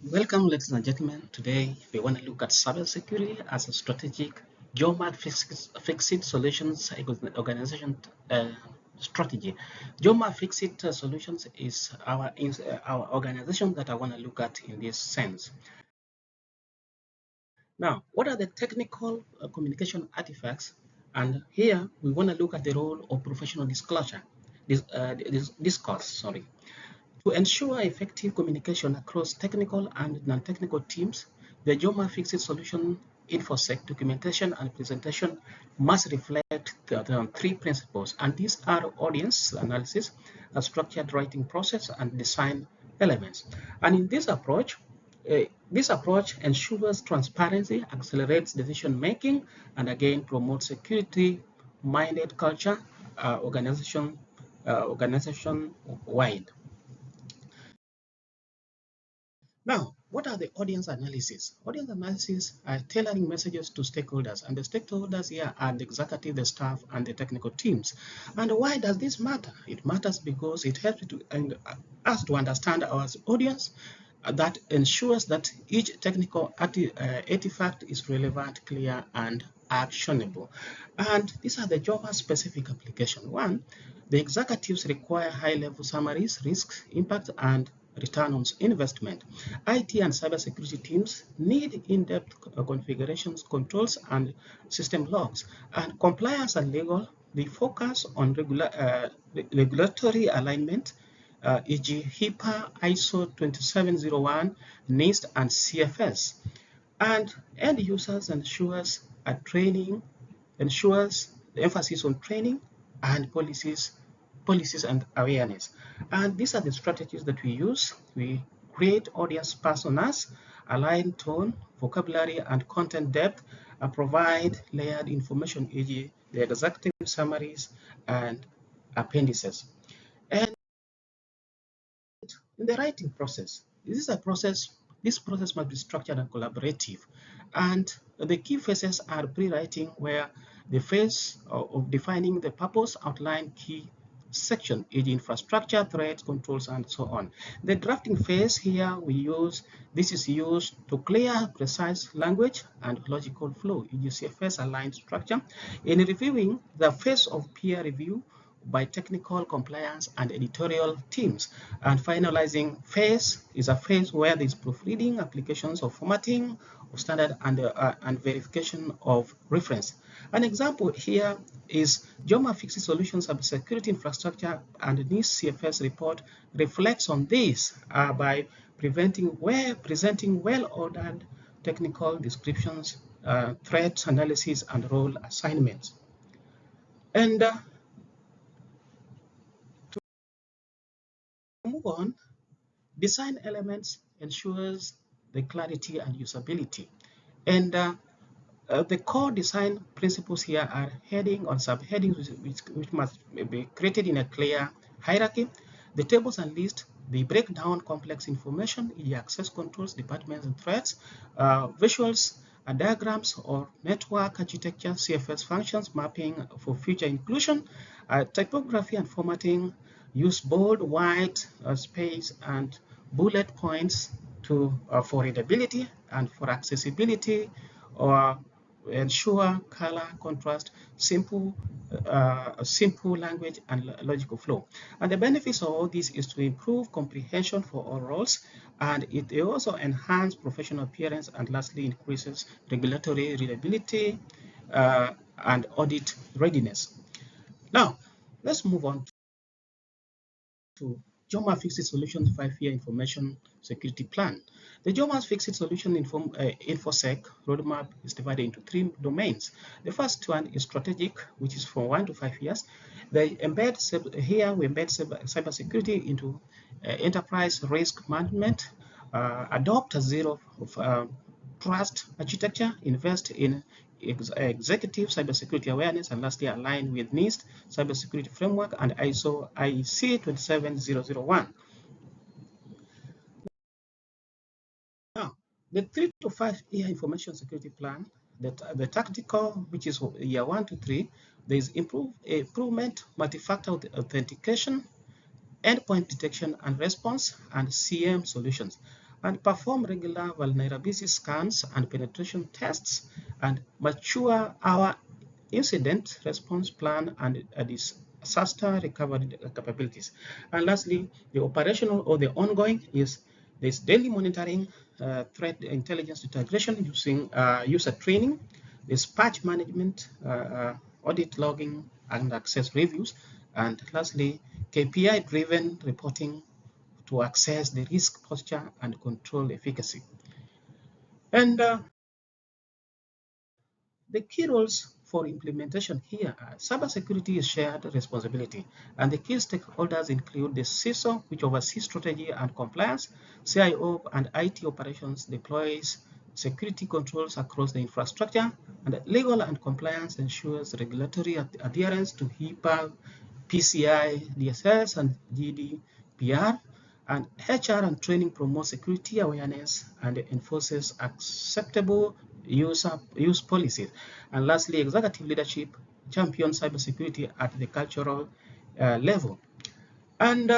Welcome, ladies and gentlemen. Today, we want to look at cybersecurity as a strategic geomark fixed solutions organization strategy. Geomark fixed solutions is our organization that I want to look at in this sense. Now, what are the technical communication artifacts? And here we want to look at the role of professional disclosure, discourse. Sorry. To ensure effective communication across technical and non-technical teams, the GEOMA Fixed Solution InfoSec documentation and presentation must reflect the three principles, and these are audience analysis, a structured writing process, and design elements. And in this approach ensures transparency, accelerates decision making, and again promotes security-minded culture organization wide. Now, what are the audience analysis? Audience analysis are tailoring messages to stakeholders, and the stakeholders here are the executive, the staff, and the technical teams. And why does this matter? It matters because it helps us to understand our audience. That ensures that each technical artifact is relevant, clear, and actionable. And these are the job-specific application. One, the executives require high-level summaries, risks, impact, and return on investment. IT and cybersecurity teams need in-depth configurations, controls, and system logs. And compliance and legal, they focus on regulatory alignment, e.g. HIPAA, ISO 2701, NIST, and CFS. And end users ensures the emphasis on training and policies and awareness. And these are the strategies that we use. We create audience personas, align tone, vocabulary, and content depth, and provide layered information, e.g. the executive summaries and appendices. And in the writing process, this process must be structured and collaborative. And the key phases are pre-writing, where the phase of defining the purpose, outline key section, e.g. infrastructure, threats, controls, and so on. The drafting phase here this is used to clear, precise language and logical flow, e.g. CFS aligned structure. In reviewing, the phase of peer review by technical compliance and editorial teams. And finalizing phase is a phase where there is proofreading, applications of formatting, of standard, and verification of reference. An example here is JOMA Fixed Solutions Cybersecurity Infrastructure and NIST CFS report reflects on this by presenting well-ordered technical descriptions, threat analysis, and role assignments. And to move on, design elements ensures the clarity and usability. And the core design principles here are heading or subheadings, which must be created in a clear hierarchy. The tables and lists, they break down complex information, e.g. access controls, departments, and threats, visuals, diagrams or network architecture, CFS functions, mapping for future inclusion, typography and formatting, use bold, white space, and bullet points for readability and for accessibility, or ensure color contrast, simple language, and logical flow. And the benefits of all this is to improve comprehension for all roles, and it also enhances professional appearance, and lastly increases regulatory readability and audit readiness. Now, let's move on to JOMA Fixed Solutions 5-year Information Security Plan. The JOMA Fixed Solution InfoSec roadmap is divided into three domains. The first one is strategic, which is from 1 to 5 years. We embed cybersecurity into enterprise risk management, adopt a zero trust architecture, invest in executive cybersecurity awareness, and lastly align with NIST cybersecurity framework and ISO IEC 27001. Now, the 3 to 5 year information security plan, the tactical, which is year 1 to 3, there is improvement, multi-factor authentication, endpoint detection and response, and CM solutions. and perform regular vulnerability scans and penetration tests, and mature our incident response plan and disaster recovery capabilities. And lastly, the operational or the ongoing is this daily monitoring, threat intelligence integration using user training, this patch management, audit logging and access reviews, and lastly, KPI-driven reporting to assess the risk posture and control efficacy. And the key roles for implementation here are cybersecurity is shared responsibility, and the key stakeholders include the CISO, which oversees strategy and compliance, CIO and IT operations deploys security controls across the infrastructure, and legal and compliance ensures regulatory adherence to HIPAA, PCI, DSS, and GDPR, and HR and training promotes security awareness and enforces acceptable use policies. And lastly, executive leadership champions cybersecurity at the cultural level. And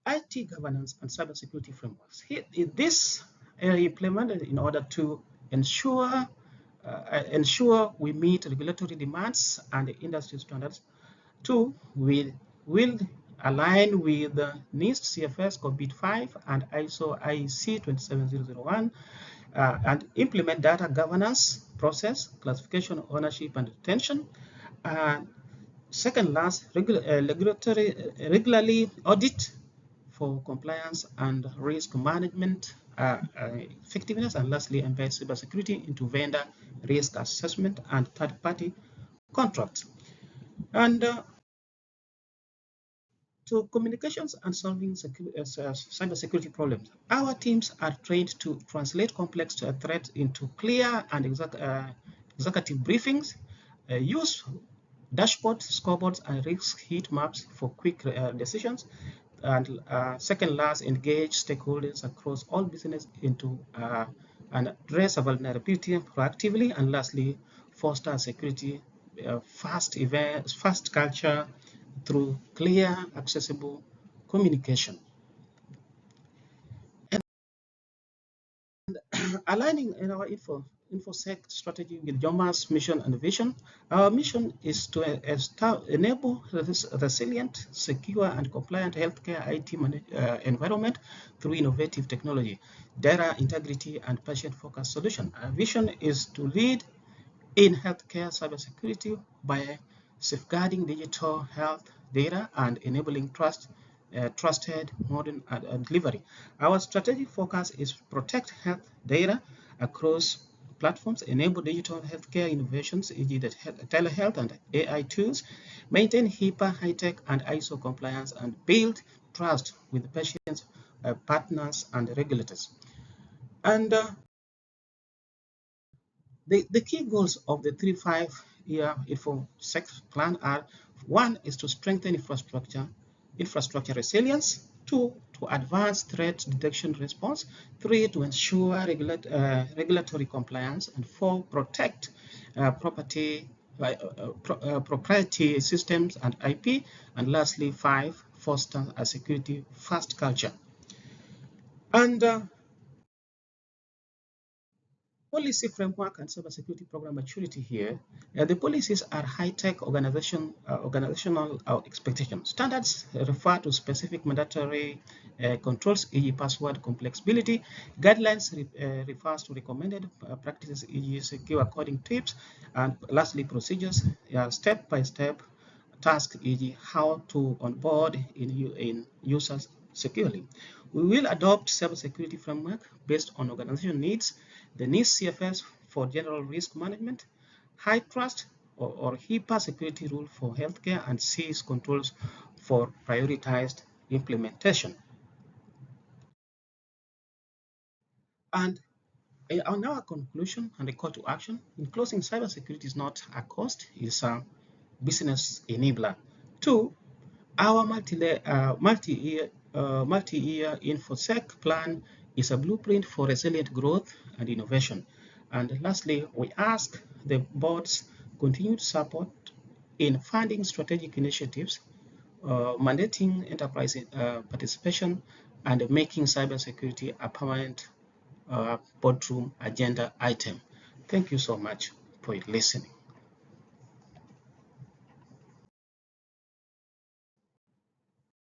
IT governance and cybersecurity frameworks. This implemented in order to ensure we meet regulatory demands and industry standards. Two, we will align with the NIST CFS COVID 5 and ISO IEC 27001 and implement data governance process, classification, ownership, and retention. Second, last, regularly audit for compliance and risk management effectiveness. And lastly, embed cybersecurity into vendor risk assessment and third-party contracts. And so communications and solving cybersecurity problems. Our teams are trained to translate complex threats into clear and executive briefings, use dashboards, scoreboards, and risk heat maps for quick decisions. And second last, engage stakeholders across all business into and address a vulnerability proactively. And lastly, foster security, fast culture through clear, accessible communication. And aligning in our InfoSec strategy with JOMA's mission and vision, our mission is to enable resilient, secure, and compliant healthcare IT environment through innovative technology, data integrity, and patient-focused solution. Our vision is to lead in healthcare cybersecurity by safeguarding digital health data and enabling trusted modern delivery. Our strategic focus is protect health data across platforms, enable digital healthcare innovations, e.g. telehealth and AI tools, maintain HIPAA, high-tech, and ISO compliance, and build trust with patients, partners, and regulators. And the key goals of the 3-5-year InfoSec plan are: one is to strengthen infrastructure resilience, two, to advance threat detection response, three, to ensure regulatory compliance, and four, protect proprietary systems and IP, and lastly, five, foster a security first culture. And policy framework and cybersecurity program maturity here. The policies are high-tech organizational expectations. Standards refer to specific mandatory controls, e.g. password complexibility. Guidelines refers to recommended practices, e.g. secure coding tips. And lastly, procedures, step-by-step task, e.g. how to onboard in users securely. We will adopt cybersecurity framework based on organization needs, the NIST CFS for general risk management, high trust or HIPAA security rule for healthcare, and CIS controls for prioritized implementation. And on our conclusion and a call to action, in closing, cybersecurity is not a cost, it's a business enabler. Two, our multi-year InfoSec plan is a blueprint for resilient growth and innovation. And lastly, we ask the board's continued support in funding strategic initiatives, mandating enterprise participation, and making cybersecurity a permanent boardroom agenda item. Thank you so much for listening.